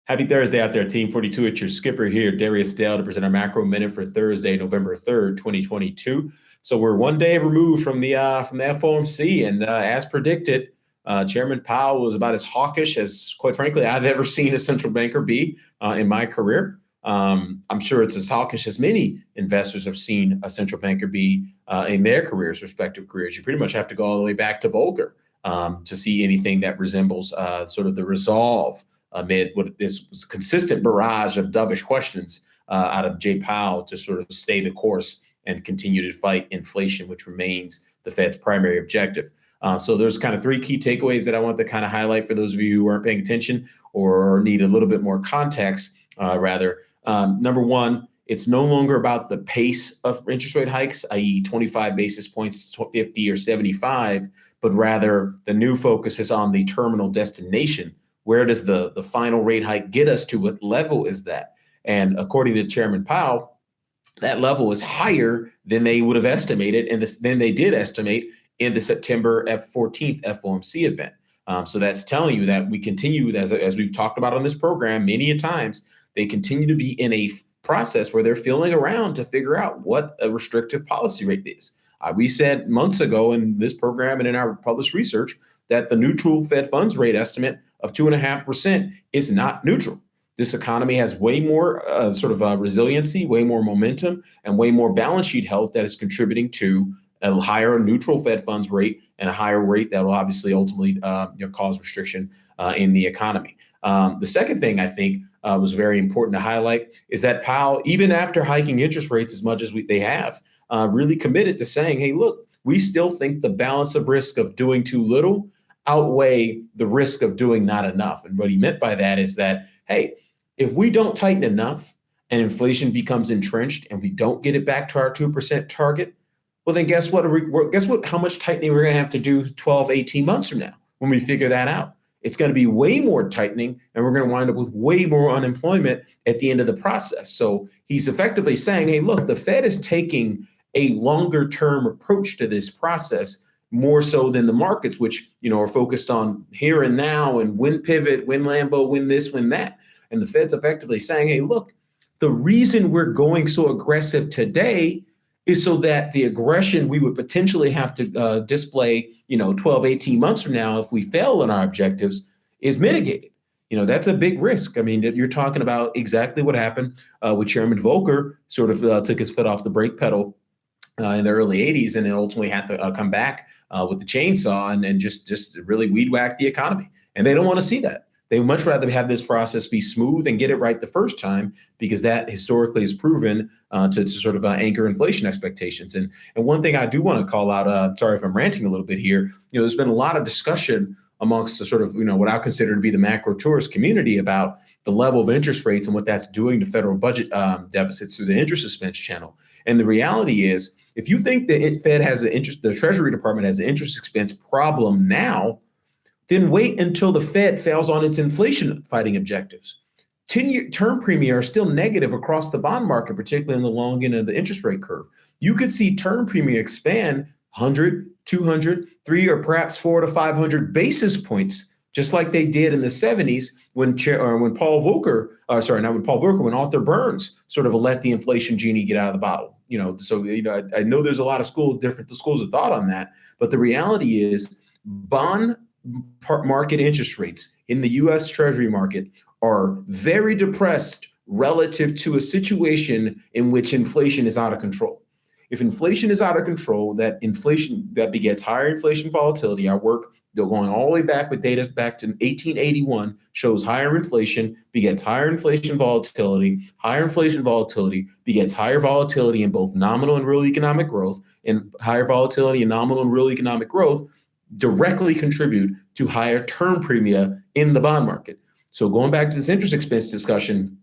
Happy Thursday out there, Team 42. It's your skipper here, Darius Dale, to present our macro minute for Thursday, November 3rd, 2022. So we're one day removed from the FOMC, and as predicted, Chairman Powell was about as hawkish as, quite frankly, I've ever seen a central banker be in my career. I'm sure it's as hawkish as many investors have seen a central banker be in their careers, respective careers. You pretty much have to go all the way back to Volcker to see anything that resembles sort of the resolve amid what was a consistent barrage of dovish questions out of Jay Powell to sort of stay the course and continue to fight inflation, which remains the Fed's primary objective. So there's kind of three key takeaways that I want to kind of highlight for those of you who aren't paying attention or need a little bit more context, rather. Number one, it's no longer about the pace of interest rate hikes, i.e. 25 basis points, 50 or 75, but rather the new focus is on the terminal destination. Where does the final rate hike get us to? What level is that? And according to Chairman Powell, that level is higher than they would have estimated, and than they did estimate in the September 14th FOMC event. So that's telling you that we continue, as we've talked about on this program many a times, they continue to be in a process where they're feeling around to figure out what a restrictive policy rate is. We said months ago in this program and in our published research that the neutral Fed funds rate estimate of 2.5% is not neutral. This economy has way more resiliency, way more momentum, and way more balance sheet health that is contributing to a higher neutral Fed funds rate and a higher rate that will obviously ultimately cause restriction in the economy. The second thing I think was very important to highlight is that Powell, even after hiking interest rates as much as they have, really committed to saying, hey, look, we still think the balance of risk of doing too little outweigh the risk of doing not enough. And what he meant by that is that, hey, if we don't tighten enough and inflation becomes entrenched and we don't get it back to our 2% target, well, then guess what? How much tightening we're going to have to do 12, 18 months from now when we figure that out? It's going to be way more tightening, and we're going to wind up with way more unemployment at the end of the process. So he's effectively saying, hey, look, the Fed is taking a longer term approach to this process, more so than the markets, which are focused on here and now and when pivot, when Lambo, when this, when that. And the Fed's effectively saying, hey, look, the reason we're going so aggressive today is so that the aggression we would potentially have to display, 12, 18 months from now, if we fail in our objectives, is mitigated. That's a big risk. I mean, you're talking about exactly what happened with Chairman Volcker, sort of took his foot off the brake pedal in the early 80s, and then ultimately had to come back with the chainsaw and just really weed whack the economy. And they don't want to see that. They would much rather have this process be smooth and get it right the first time, because that historically is proven to sort of anchor inflation expectations. And one thing I do want to call out, sorry if I'm ranting a little bit here, there's been a lot of discussion amongst the sort of, what I consider to be the macro tourist community about the level of interest rates and what that's doing to federal budget deficits through the interest expense channel. And the reality is, if you think the Fed has the Treasury Department has an interest expense problem now, then wait until the Fed fails on its inflation fighting objectives. 10-year term premium are still negative across the bond market, particularly in the long end of the interest rate curve. You could see term premium expand 100, 200, 3, or perhaps 400 to 500 basis points, just like they did in the 70s when Arthur Burns sort of let the inflation genie get out of the bottle. I know there's a lot of different schools of thought on that, but the reality is bond market interest rates in the U.S. Treasury market are very depressed relative to a situation in which inflation is out of control. If inflation is out of control, that begets higher inflation volatility. Our work, going all the way back with data back to 1881, shows higher inflation begets higher inflation volatility. Higher inflation volatility begets higher volatility in both nominal and real economic growth, and higher volatility in nominal and real economic growth directly contribute to higher term premia in the bond market. So going back to this interest expense discussion,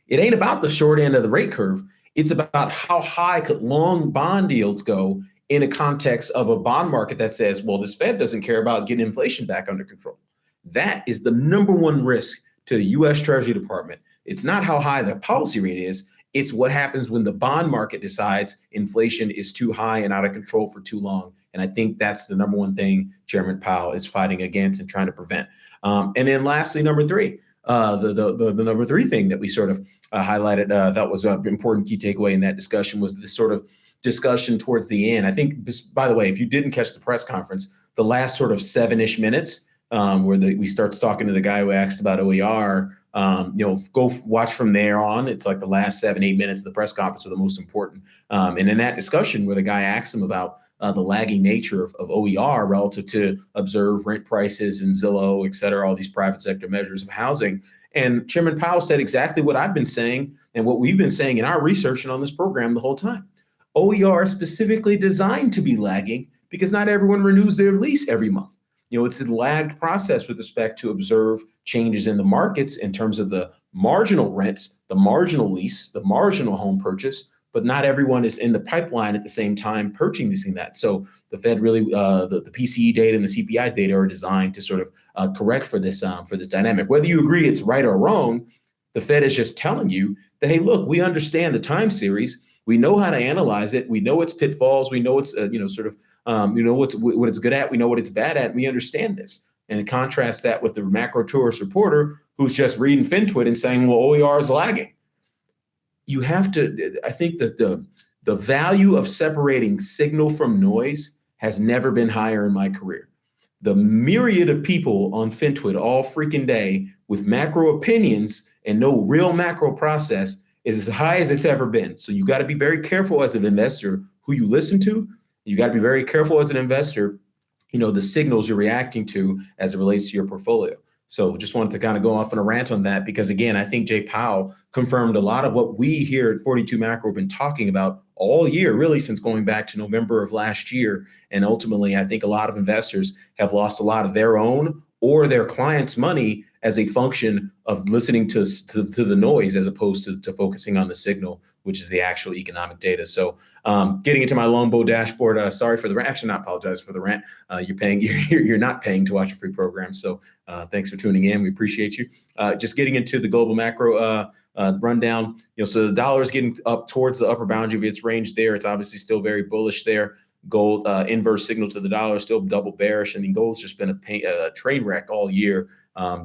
it ain't about the short end of the rate curve. It's about how high could long bond yields go in a context of a bond market that says, well, this Fed doesn't care about getting inflation back under control. That is the number one risk to the U.S. Treasury Department. It's not how high the policy rate is. It's what happens when the bond market decides inflation is too high and out of control for too long. And I think that's the number one thing Chairman Powell is fighting against and trying to prevent. And then lastly, number three, The number three thing that we sort of highlighted, that was an important key takeaway in that discussion, was this sort of discussion towards the end. I think, by the way, if you didn't catch the press conference, the last sort of 7-ish minutes, where we start talking to the guy who asked about OER, go watch from there on. It's like the last 7-8 minutes of the press conference are the most important. And in that discussion where the guy asked him about the lagging nature of OER relative to observed rent prices and Zillow, et cetera, all these private sector measures of housing. And Chairman Powell said exactly what I've been saying and what we've been saying in our research and on this program the whole time. OER is specifically designed to be lagging because not everyone renews their lease every month. It's a lagged process with respect to observe changes in the markets in terms of the marginal rents, the marginal lease, the marginal home purchase, but not everyone is in the pipeline at the same time purchasing that. So the Fed really, the PCE data and the CPI data are designed to sort of correct for this dynamic. Whether you agree it's right or wrong, the Fed is just telling you that, hey, look, we understand the time series. We know how to analyze it. We know its pitfalls. We know it's, what it's good at. We know what it's bad at. We understand this. And contrast that with the macro tourist reporter who's just reading FinTwit and saying, well, OER is lagging. You have to, I think that the value of separating signal from noise has never been higher in my career. The myriad of people on FinTwit all freaking day with macro opinions and no real macro process is as high as it's ever been. So you got to be very careful as an investor who you listen to. You got to be very careful as an investor, the signals you're reacting to as it relates to your portfolio. So just wanted to kind of go off on a rant on that because, again, I think Jay Powell confirmed a lot of what we here at 42 Macro have been talking about all year, really since going back to November of last year. And ultimately, I think a lot of investors have lost a lot of their own or their clients' money as a function of listening to the noise as opposed to focusing on the signal, which is the actual economic data. So getting into my Longbow dashboard, sorry for the rant. Actually, not apologize for the rant. You're not paying to watch a free program. So thanks for tuning in. We appreciate you. Just getting into the global macro rundown. So the dollar is getting up towards the upper boundary of its range there. It's obviously still very bullish there. Gold inverse signal to the dollar, still double bearish. I mean, gold's just been a train wreck all year.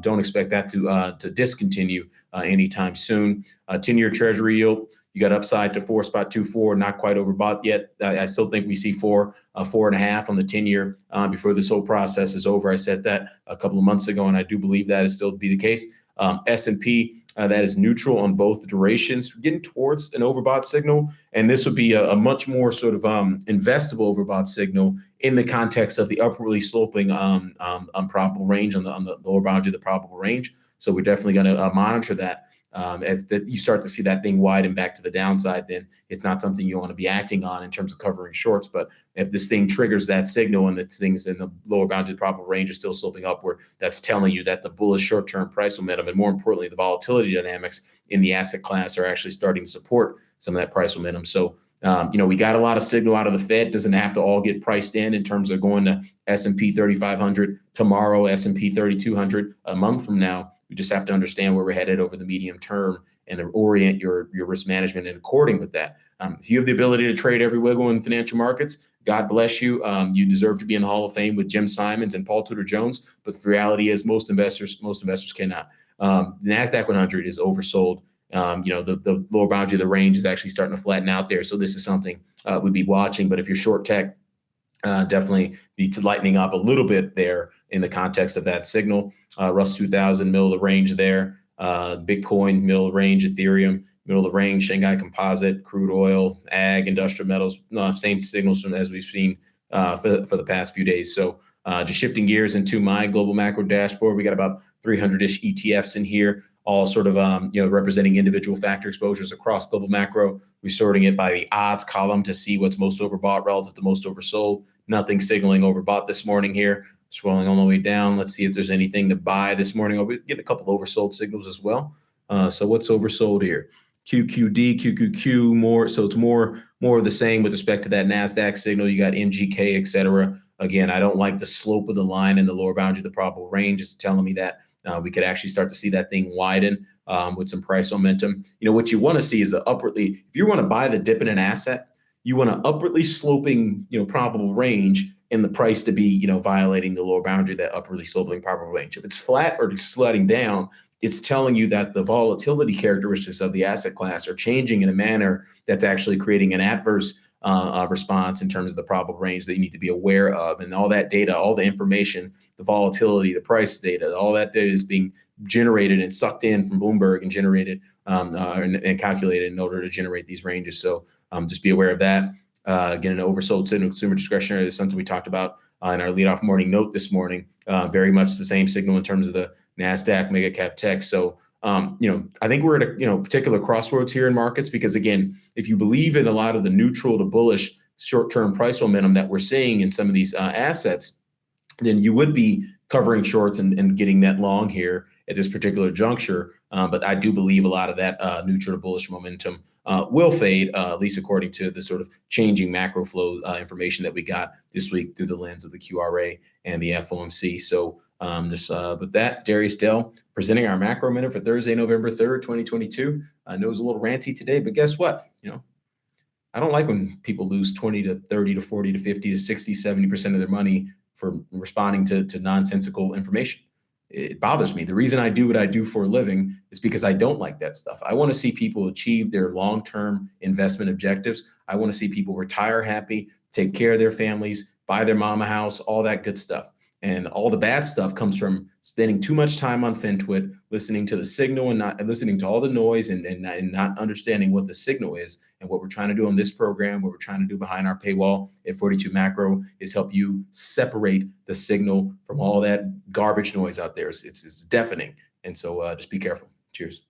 Don't expect that to discontinue anytime soon. 10-year Treasury yield, you got upside to 4.24, not quite overbought yet. I still think we see 4.5 on the 10-year before this whole process is over. I said that a couple of months ago, and I do believe that is still to be the case. S&P, that is neutral on both durations, getting towards an overbought signal. And this would be a much more sort of investable overbought signal in the context of the upwardly sloping probable range on the lower boundary of the probable range. So we're definitely going to monitor that. If you start to see that thing widen back to the downside, then it's not something you want to be acting on in terms of covering shorts. But if this thing triggers that signal and the things in the lower boundary of the probable range is still sloping upward, that's telling you that the bullish short-term price momentum and more importantly, the volatility dynamics in the asset class are actually starting to support some of that price momentum. So, we got a lot of signal out of the Fed. Doesn't have to all get priced in terms of going to S&P 3,500 tomorrow, S&P 3,200 a month from now. We just have to understand where we're headed over the medium term and orient your risk management in according with that. If you have the ability to trade every wiggle in financial markets, God bless you. You deserve to be in the Hall of Fame with Jim Simons and Paul Tudor Jones. But the reality is most investors cannot. The NASDAQ 100 is oversold. The lower boundary of the range is actually starting to flatten out there. So this is something we'd be watching. But if you're short tech, definitely be lightening up a little bit there in the context of that signal. Russell 2000, middle of the range there. Bitcoin, middle of the range. Ethereum, middle of the range. Shanghai Composite, crude oil, ag, industrial metals. Same signals as we've seen for the past few days. So just shifting gears into my global macro dashboard, we got about 300-ish ETFs in here, all sort of representing individual factor exposures across global macro. We're sorting it by the odds column to see what's most overbought relative to most oversold. Nothing signaling overbought this morning here. Scrolling all the way down. Let's see if there's anything to buy this morning. We're getting a couple oversold signals as well. So what's oversold here? QQD, QQQ, more. So it's more of the same with respect to that NASDAQ signal. You got MGK, et cetera. Again, I don't like the slope of the line in the lower boundary of the probable range. It's telling me that we could actually start to see that thing widen with some price momentum. What you want to see is if you want to buy the dip in an asset, you want an upwardly sloping, probable range in the price to be, violating the lower boundary, that upwardly sloping probable range. If it's flat or sliding down, it's telling you that the volatility characteristics of the asset class are changing in a manner that's actually creating an adverse response in terms of the probable range that you need to be aware of. And all that data, all the information, the volatility, the price data, all that data is being generated and sucked in from Bloomberg and generated and calculated in order to generate these ranges. So just be aware of that. Again, an oversold signal, consumer discretionary is something we talked about in our leadoff morning note this morning. Very much the same signal in terms of the NASDAQ mega cap tech. So I think we're at a particular crossroads here in markets, because again, if you believe in a lot of the neutral to bullish short-term price momentum that we're seeing in some of these assets, then you would be covering shorts and getting net long here at this particular juncture. But I do believe a lot of that neutral to bullish momentum will fade, at least according to the sort of changing macro flow information that we got this week through the lens of the QRA and the FOMC. So with that, Darius Dale presenting our macro minute for Thursday, November 3rd, 2022. I know it was a little ranty today, but guess what? I don't like when people lose 20 to 30 to 40 to 50 to 60, 70% of their money for responding to nonsensical information. It bothers me. The reason I do what I do for a living is because I don't like that stuff. I want to see people achieve their long-term investment objectives. I want to see people retire happy, take care of their families, buy their mom a house, all that good stuff. And all the bad stuff comes from spending too much time on FinTwit, listening to the signal and not listening to all the noise and not understanding what the signal is. And what we're trying to do on this program, what we're trying to do behind our paywall at 42 Macro, is help you separate the signal from all that garbage noise out there. It's deafening. And so just be careful. Cheers.